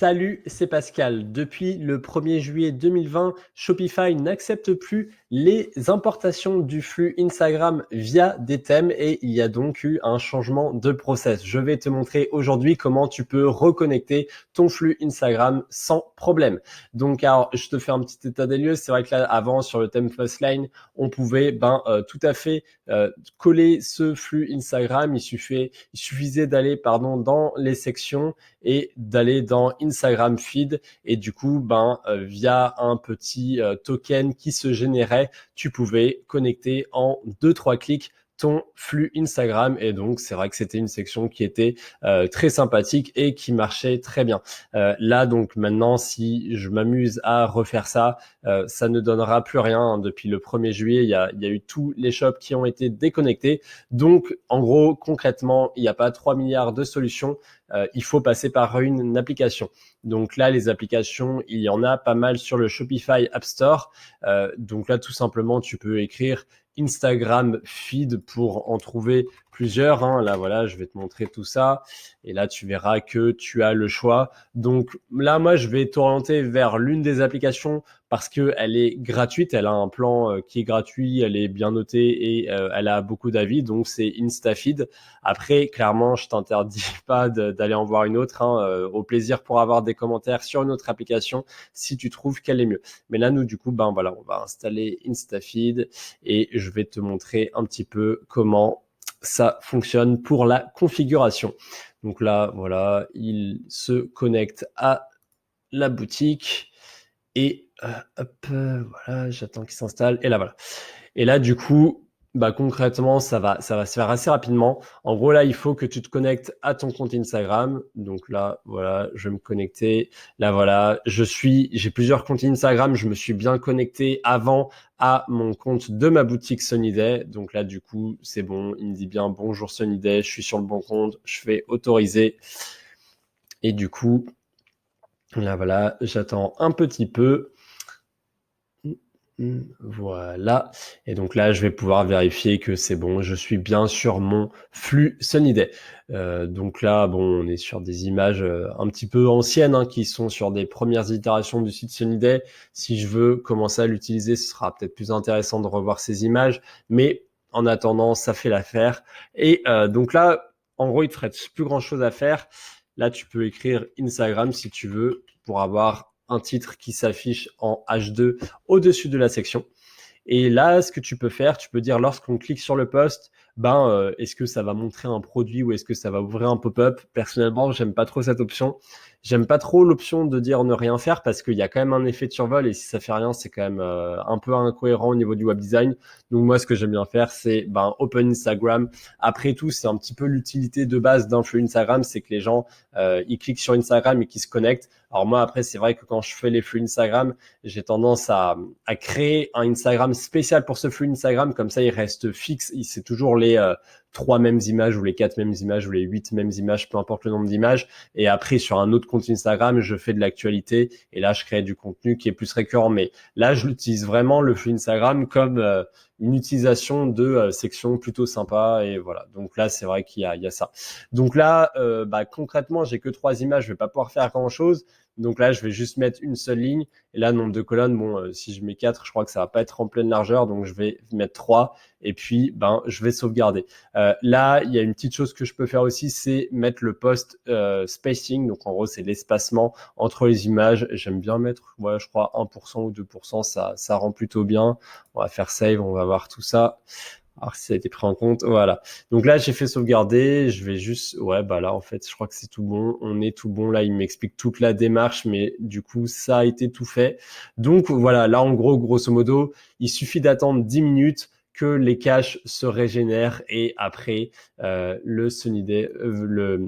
Salut, c'est Pascal. Depuis le 1er juillet 2020, Shopify n'accepte plus les importations du flux Instagram via des thèmes et il y a donc eu un changement de process. Je vais te montrer aujourd'hui comment tu peux reconnecter ton flux Instagram sans problème. Donc, alors, je te fais un petit état des lieux. C'est vrai que là, avant, sur le thème Fastlane, on pouvait tout à fait coller ce flux Instagram. Il suffisait d'aller dans les sections et d'aller dans Instagram Feed et du coup via un petit token qui se générait, tu pouvais connecter en 2-3 clics ton flux Instagram et donc c'est vrai que c'était une section qui était très sympathique et qui marchait très bien. Là donc maintenant si je m'amuse à refaire ça, ça ne donnera plus rien, hein. Depuis le 1er juillet, il y a eu tous les shops qui ont été déconnectés. Donc en gros concrètement, il n'y a pas 3 milliards de solutions. Il faut passer par une application. Donc là, les applications, il y en a pas mal sur le Shopify App Store. Donc là, tout simplement, tu peux écrire Instagram Feed pour en trouver plusieurs, hein. Là, voilà, je vais te montrer tout ça. Et là, tu verras que tu as le choix. Donc là, moi, je vais t'orienter vers l'une des applications parce que elle est gratuite. Elle a un plan qui est gratuit, elle est bien notée et elle a beaucoup d'avis. Donc c'est InstaFeed. Après, clairement, je t'interdis pas d'aller en voir une autre, hein, au plaisir pour avoir des commentaires sur une autre application si tu trouves qu'elle est mieux. Mais là, nous, du coup, voilà, on va installer InstaFeed et je vais te montrer un petit peu comment ça fonctionne pour la configuration. Donc là, voilà, il se connecte à la boutique et voilà, j'attends qu'il s'installe et là, voilà. Et là, du coup, concrètement, ça va se faire assez rapidement. En gros, là, il faut que tu te connectes à ton compte Instagram. Donc là, voilà, je vais me connecter. Là, voilà, j'ai plusieurs comptes Instagram. Je me suis bien connecté avant à mon compte de ma boutique Sunnyday. Donc là, du coup, c'est bon. Il me dit bien bonjour Sunnyday. Je suis sur le bon compte. Je fais autoriser. Et du coup, là, voilà, j'attends un petit peu. Voilà. Et donc là, je vais pouvoir vérifier que c'est bon. Je suis bien sur mon flux Sunnyday. Donc là, bon, on est sur des images un petit peu anciennes, hein, qui sont sur des premières itérations du site Sunnyday. Si je veux commencer à l'utiliser, ce sera peut-être plus intéressant de revoir ces images. Mais en attendant, ça fait l'affaire. Et donc là, en gros, il te ferait plus grand-chose à faire. Là, tu peux écrire Instagram si tu veux pour avoir un titre qui s'affiche en H2 au-dessus de la section. Et là, ce que tu peux faire, tu peux dire lorsqu'on clique sur le post, est-ce que ça va montrer un produit ou est-ce que ça va ouvrir un pop-up? Personnellement, j'aime pas trop cette option. J'aime pas trop l'option de dire ne rien faire parce qu'il y a quand même un effet de survol et si ça fait rien, c'est quand même un peu incohérent au niveau du web design. Donc moi, ce que j'aime bien faire, c'est open Instagram. Après tout, c'est un petit peu l'utilité de base d'un flux Instagram, c'est que les gens ils cliquent sur Instagram et qu'ils se connectent. Alors moi, après, c'est vrai que quand je fais les flux Instagram, j'ai tendance à créer un Instagram spécial pour ce flux Instagram. Comme ça, il reste fixe. C'est toujours les 3 mêmes images ou les 4 mêmes images ou les 8 mêmes images, peu importe le nombre d'images. Et après, sur un autre compte Instagram, je fais de l'actualité et là, je crée du contenu qui est plus récurrent. Mais là, je l'utilise vraiment, le flux Instagram, comme une utilisation de section plutôt sympa. Et voilà. Donc là, c'est vrai qu'il y a ça. Donc là, concrètement, j'ai que 3 images. Je vais pas pouvoir faire grand-chose. Donc là, je vais juste mettre une seule ligne. Et là, nombre de colonnes, si je mets 4, je crois que ça va pas être en pleine largeur. Donc, je vais mettre 3. Et puis, je vais sauvegarder. Là, il y a une petite chose que je peux faire aussi, c'est mettre le post spacing. Donc, en gros, c'est l'espacement entre les images. J'aime bien mettre, je crois, 1% ou 2%. Ça rend plutôt bien. On va faire save, on va voir tout ça. Alors si ça a été pris en compte, voilà. Donc là, j'ai fait sauvegarder, je vais juste, là, en fait, je crois que c'est tout bon, on est tout bon. Là, il m'explique toute la démarche, mais du coup, ça a été tout fait. Donc voilà, là, en gros, grosso modo, il suffit d'attendre 10 minutes que les caches se régénèrent et après, le Sunnyday,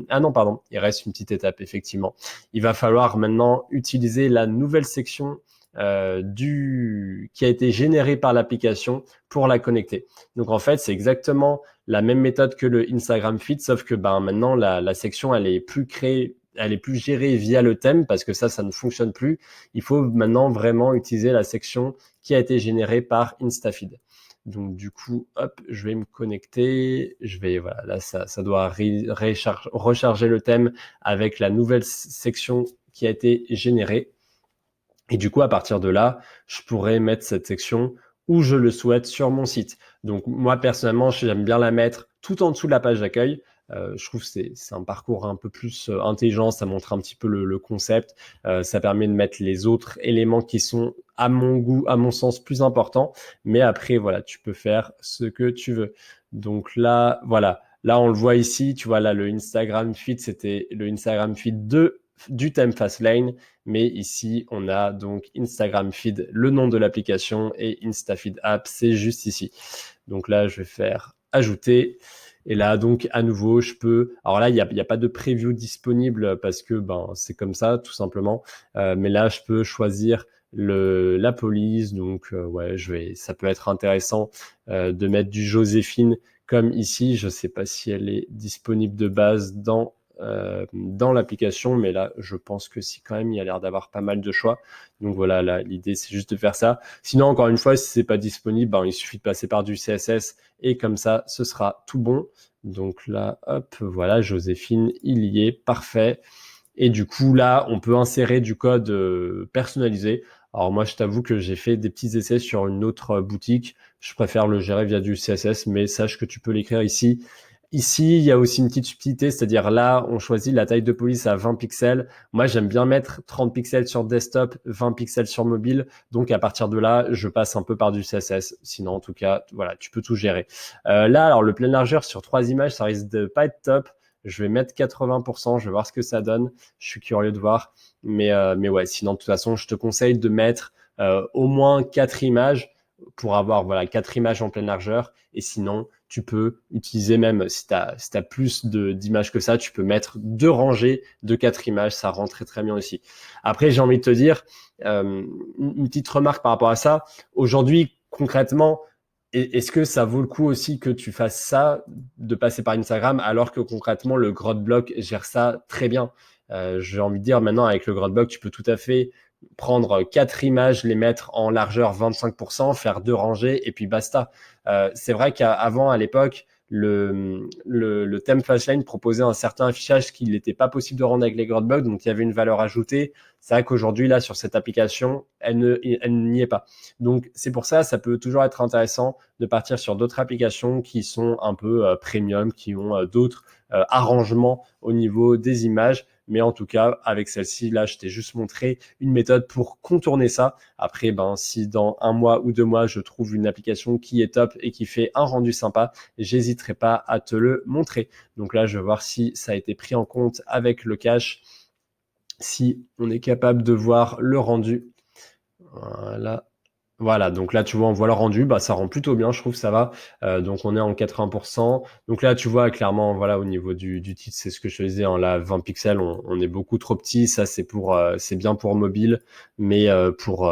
ah non, pardon, il reste une petite étape, effectivement. Il va falloir maintenant utiliser la nouvelle section qui a été générée par l'application pour la connecter. Donc en fait, c'est exactement la même méthode que le Instagram Feed, sauf que maintenant la section elle est plus gérée via le thème parce que ça ne fonctionne plus. Il faut maintenant vraiment utiliser la section qui a été générée par InstaFeed. Donc du coup, hop, je vais me connecter. Là ça doit recharger le thème avec la nouvelle section qui a été généré. Et du coup, à partir de là, je pourrais mettre cette section où je le souhaite sur mon site. Donc moi, personnellement, j'aime bien la mettre tout en dessous de la page d'accueil. Je trouve que c'est un parcours un peu plus intelligent, ça montre un petit peu le concept, ça permet de mettre les autres éléments qui sont à mon goût, à mon sens, plus importants. Mais après, voilà, tu peux faire ce que tu veux. Donc là, voilà, là on le voit ici, tu vois là le Instagram feed, c'était le Instagram feed du thème Fastlane. Mais ici, on a donc Instagram Feed, le nom de l'application, et InstaFeed App, c'est juste ici. Donc là, je vais faire ajouter. Et là, donc, à nouveau, je peux... Alors là, il y a pas de preview disponible parce que c'est comme ça, tout simplement. Mais là, je peux choisir la police. Donc, ouais, ça peut être intéressant de mettre du Joséphine comme ici. Je sais pas si elle est disponible de base dans l'application, mais là je pense que si, quand même il y a l'air d'avoir pas mal de choix. Donc voilà, là l'idée c'est juste de faire ça. Sinon, encore une fois, si c'est pas disponible, il suffit de passer par du CSS et comme ça ce sera tout bon. Donc là, hop, voilà, Joséphine, il y est, parfait. Et du coup là, on peut insérer du code personnalisé. Alors moi, je t'avoue que j'ai fait des petits essais sur une autre boutique. Je préfère le gérer via du CSS, mais sache que tu peux l'écrire ici. Ici, il y a aussi une petite subtilité, c'est-à-dire là, on choisit la taille de police à 20 pixels. Moi, j'aime bien mettre 30 pixels sur desktop, 20 pixels sur mobile. Donc, à partir de là, je passe un peu par du CSS. Sinon, en tout cas, voilà, tu peux tout gérer. Là, alors, le pleine largeur sur 3 images, ça risque de pas être top. Je vais mettre 80%, je vais voir ce que ça donne. Je suis curieux de voir. Mais ouais, sinon, de toute façon, je te conseille de mettre au moins 4 images pour avoir 4 images en pleine largeur. Et sinon, tu peux utiliser même, si tu as plus d'images que ça, tu peux mettre 2 rangées de 4 images. Ça rend très très bien aussi. Après, j'ai envie de te dire, une petite remarque par rapport à ça. Aujourd'hui, concrètement, est-ce que ça vaut le coup aussi que tu fasses ça, de passer par Instagram, alors que concrètement, le Growthblock gère ça très bien? J'ai envie de dire, maintenant, avec le Growthblock, tu peux tout à fait prendre 4 images, les mettre en largeur 25%, faire 2 rangées et puis basta. C'est vrai qu'avant, à l'époque, le thème Flashline proposait un certain affichage qu'il n'était pas possible de rendre avec les Growthblocks, donc il y avait une valeur ajoutée. C'est vrai qu'aujourd'hui, là, sur cette application, elle n'y est pas. Donc, c'est pour ça, ça peut toujours être intéressant de partir sur d'autres applications qui sont un peu premium, qui ont d'autres arrangements au niveau des images. Mais en tout cas, avec celle-ci, là, je t'ai juste montré une méthode pour contourner ça. Après, si dans 1 mois ou 2 mois, je trouve une application qui est top et qui fait un rendu sympa, j'hésiterai pas à te le montrer. Donc là, je vais voir si ça a été pris en compte avec le cache, si on est capable de voir le rendu. Voilà, donc là, tu vois, on voit le rendu, ça rend plutôt bien, je trouve, ça va. Donc, on est en 80%. Donc là, tu vois, clairement, voilà, au niveau du titre, c'est ce que je te disais, là, 20 pixels, on est beaucoup trop petit. Ça, c'est bien pour mobile, mais pour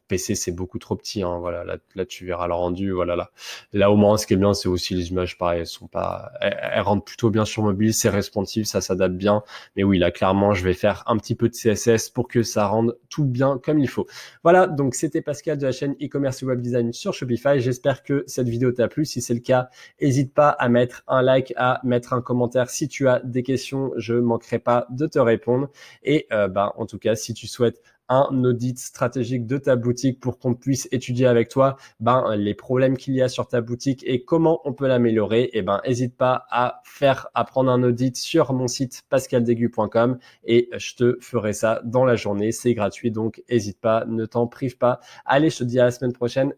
PC, c'est beaucoup trop petit. Voilà, là, tu verras le rendu. Voilà, là, au moins, ce qui est bien, c'est aussi les images, pareil, elles rentrent plutôt bien sur mobile, c'est responsive, ça s'adapte bien. Mais oui, là, clairement, je vais faire un petit peu de CSS pour que ça rende tout bien comme il faut. Voilà, donc c'était Pascal de la chaîne e-commerce et web design sur Shopify. J'espère que cette vidéo t'a plu. Si c'est le cas, n'hésite pas à mettre un like, à mettre un commentaire. Si tu as des questions, je ne manquerai pas de te répondre. Et en tout cas, si tu souhaites un audit stratégique de ta boutique pour qu'on puisse étudier avec toi les problèmes qu'il y a sur ta boutique et comment on peut l'améliorer, n'hésite pas à prendre un audit sur mon site pascaldegu.com et je te ferai ça dans la journée. C'est gratuit, donc n'hésite pas, ne t'en prive pas. Allez, je te dis à la semaine prochaine.